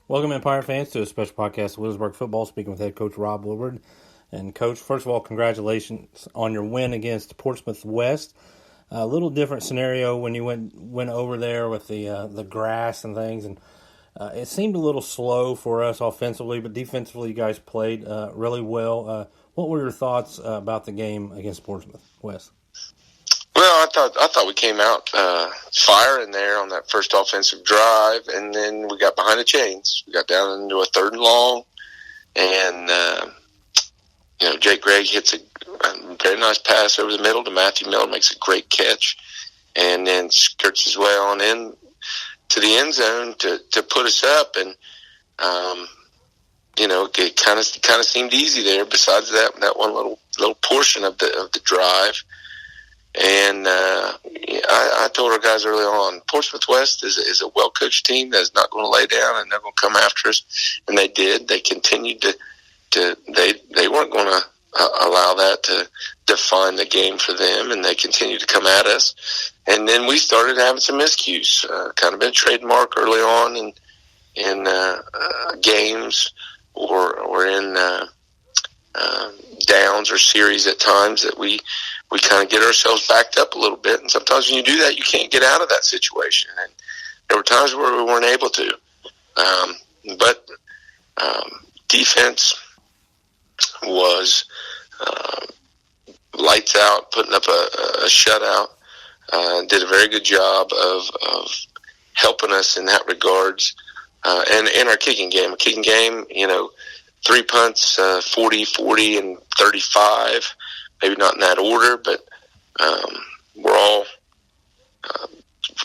Welcome, Empire fans, to a special podcast of Williamsburg football. Speaking with head coach Rob Woodward. And coach, first of all, congratulations on your win against Portsmouth West. A little different scenario when you went over there with the grass and things, and it seemed a little slow for us offensively, but defensively, you guys played really well. What were your thoughts about the game against Portsmouth West? Well, I thought we came out firing there on that first offensive drive, and then we got behind the chains. We got down into a 3rd and long, and Jake Gregg hits a very nice pass over the middle to Matthew Miller, makes a great catch, and then skirts his way on in to the end zone to put us up, and it kind of seemed easy there. Besides that one little portion of the drive. And I told our guys early on, Portsmouth West is a well-coached team that's not going to lay down, and they're going to come after us. And they did. They continued they weren't going to allow that to define the game for them, and they continued to come at us. And then we started having some miscues, kind of been a trademark early on in games or in downs or series at times that we kind of get ourselves backed up a little bit. And sometimes when you do that, you can't get out of that situation. And there were times where we weren't able to. But defense was lights out, putting up a shutout. Did a very good job of helping us in that regards. And in our kicking game, 3 punts, 40, 40, and 35. Maybe not in that order, but we're all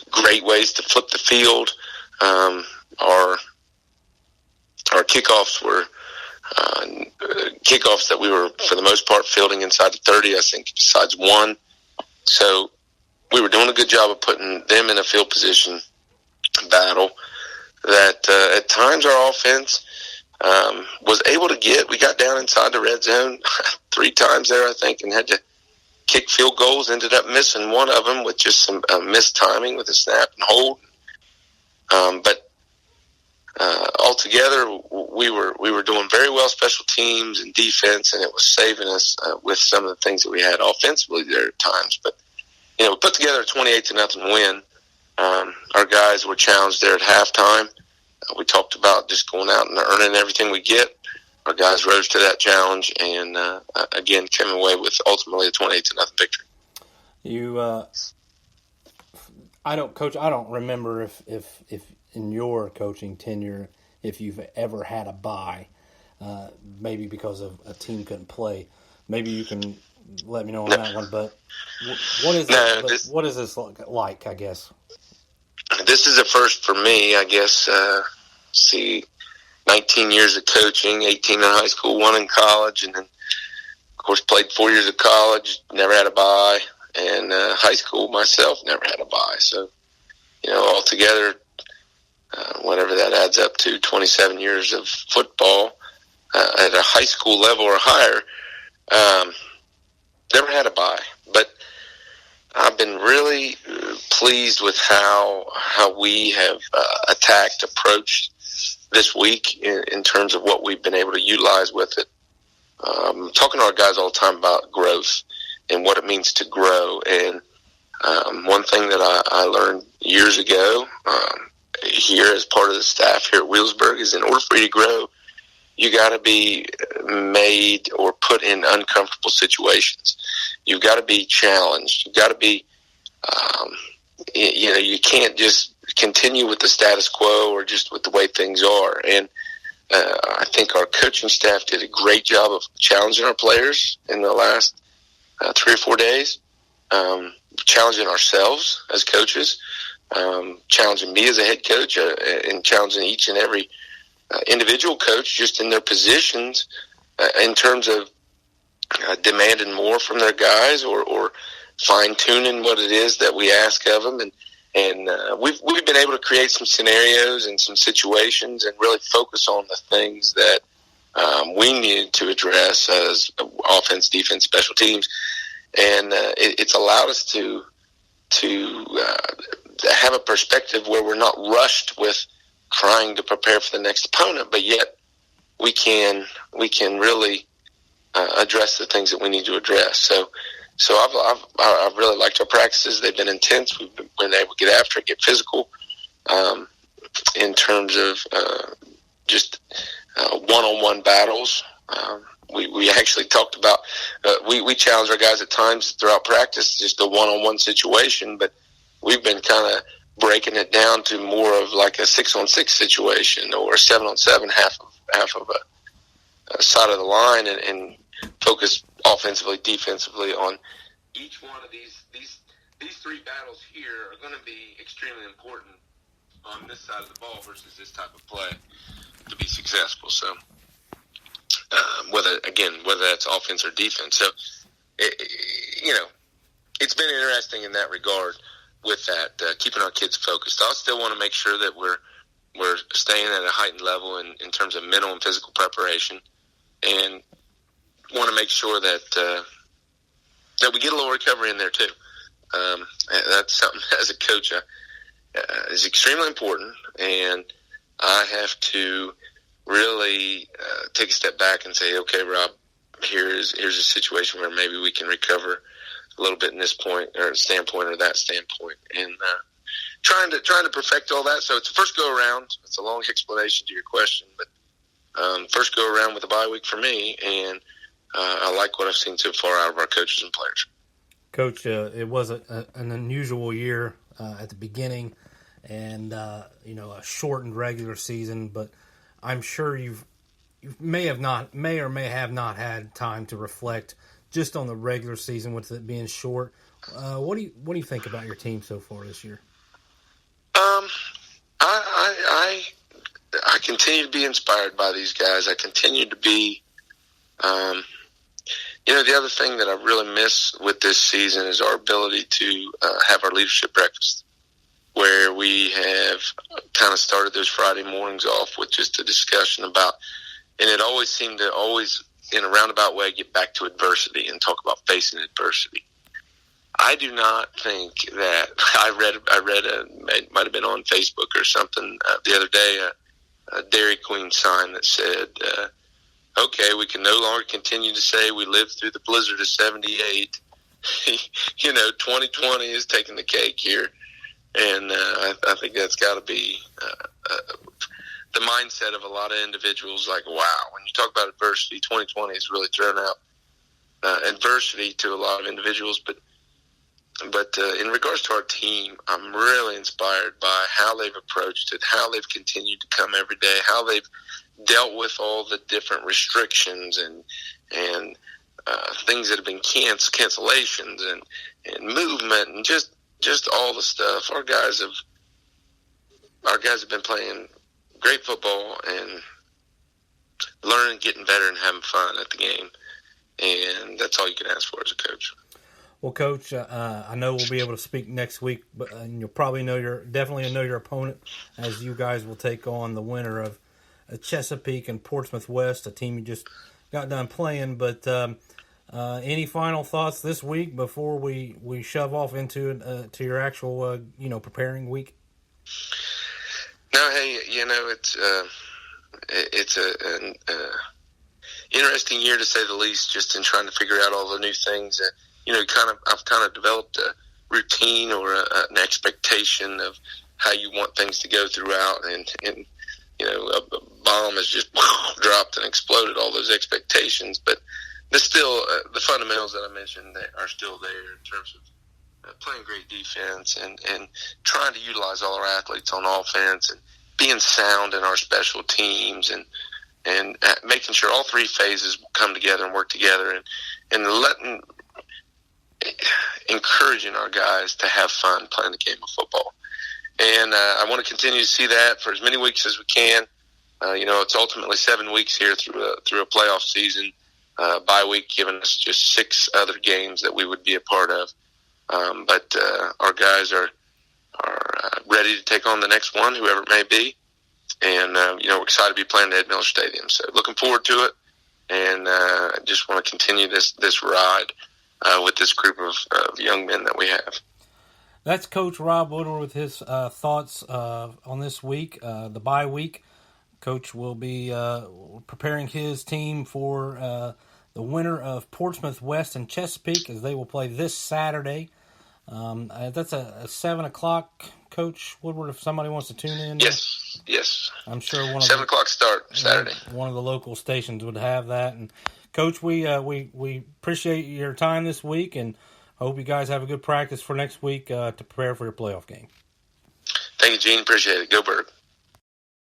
great ways to flip the field. Our kickoffs were kickoffs that we were, for the most part, fielding inside the 30, I think, besides one. So we were doing a good job of putting them in a field position battle that at times our offense was able to we got down inside the red zone 3 times there, I think, and had to kick field goals. Ended up missing one of them with just some missed timing with a snap and hold. But altogether, we were doing very well special teams and defense, and it was saving us with some of the things that we had offensively there at times. But we put together a 28-0 win. Our guys were challenged there at halftime. We talked about just going out and earning everything we get. Our guys rose to that challenge and, again, came away with ultimately a 28-0 victory. I don't remember if in your coaching tenure, if you've ever had a bye, maybe because of a team couldn't play. Maybe you can let me know on that one. But what is this like, I guess? This is a first for me, I guess. 19 years of coaching, 18 in high school, 1 in college, and then, of course, played 4 years of college, never had a bye, and high school myself never had a bye. So, altogether, whatever that adds up to, 27 years of football at a high school level or higher, never had a bye. But I've been really pleased with how we have approached this week in terms of what we've been able to utilize with it. Talking to our guys all the time about growth and what it means to grow. And one thing that I learned years ago here as part of the staff here at Williamsburg is in order for you to grow, you got to be made or put in uncomfortable situations. You've got to be challenged. You've got to be, you can't just continue with the status quo or just with the way things are. And I think our coaching staff did a great job of challenging our players in the last 3 or 4 days, challenging ourselves as coaches, challenging me as a head coach, and challenging each and every individual coach just in their positions in terms of demanding more from their guys or fine-tuning what it is that we ask of them. And we've been able to create some scenarios and some situations and really focus on the things that we needed to address as offense, defense, special teams. And it's allowed us to have a perspective where we're not rushed with trying to prepare for the next opponent, but yet we can really address the things that we need to address. So I've really liked our practices. They've been intense. We've been able to get after it, get physical, in terms of just one-on-one battles. We actually talked about we challenge our guys at times throughout practice, just a one-on-one situation, but we've been kind of breaking it down to more of like a 6-on-6 situation or a 7-on-7, half of a side of the line, and focus offensively, defensively on each one of these three battles here are going to be extremely important on this side of the ball versus this type of play to be successful. So whether that's offense or defense. So it's been interesting in that regard with that, keeping our kids focused. I still want to make sure that we're staying at a heightened level in terms of mental and physical preparation, and want to make sure that we get a little recovery in there too. That's something as a coach is extremely important, and I have to really take a step back and say, okay, Rob, here's a situation where maybe we can recover a little bit in this point or standpoint or that standpoint, and trying to perfect all that. So it's the first go around. It's a long explanation to your question, but first go around with a bye week for me, and I like what I've seen so far out of our coaches and players. Coach, it was an unusual year at the beginning, and a shortened regular season. But I'm sure you may or may have not had time to reflect just on the regular season with it being short. What do you think about your team so far this year? I continue to be inspired by these guys. I continue to be. The other thing that I really miss with this season is our ability to have our leadership breakfast, where we have kind of started those Friday mornings off with just a discussion about, and it always seemed to in a roundabout way, get back to adversity and talk about facing adversity. I do not think that I read it might have been on Facebook or something the other day, a Dairy Queen sign that said, okay, we can no longer continue to say we lived through the blizzard of 78. 2020 is taking the cake here. And I think that's got to be the mindset of a lot of individuals. Like, wow, when you talk about adversity, 2020 has really thrown out adversity to a lot of individuals. But in regards to our team, I'm really inspired by how they've approached it, how they've continued to come every day, how they've dealt with all the different restrictions and things that have been cancellations and movement and just all the stuff. Our guys have been playing great football and learning, getting better, and having fun at the game. And that's all you can ask for as a coach. Well, Coach, I know we'll be able to speak next week, but you'll probably definitely know your opponent, as you guys will take on the winner of Chesapeake and Portsmouth West, a team you just got done playing. But any final thoughts this week before we shove off into to your actual preparing week? No, hey, it's an interesting year to say the least, just in trying to figure out all the new things that I've kind of developed a routine or an expectation of how you want things to go throughout, and a bomb has just dropped and exploded all those expectations. But there's still the fundamentals that I mentioned that are still there in terms of playing great defense and trying to utilize all our athletes on offense and being sound in our special teams and making sure all three phases come together and work together and encouraging our guys to have fun playing the game of football. And I want to continue to see that for as many weeks as we can. It's ultimately 7 weeks here through a playoff season, bye week giving us just 6 other games that we would be a part of. But our guys are ready to take on the next one, whoever it may be. And, we're excited to be playing at Ed Miller Stadium. So looking forward to it. And I just want to continue this ride with this group of young men that we have. That's Coach Rob Woodward with his thoughts on this week, the bye week. Coach will be preparing his team for the winner of Portsmouth West and Chesapeake as they will play this Saturday. That's a 7 o'clock, Coach Woodward, if somebody wants to tune in. Yes. I'm sure 7 o'clock start Saturday. One of the local stations would have that. And Coach, we appreciate your time this week and hope you guys have a good practice for next week to prepare for your playoff game. Thank you, Gene. Appreciate it. Go Bird.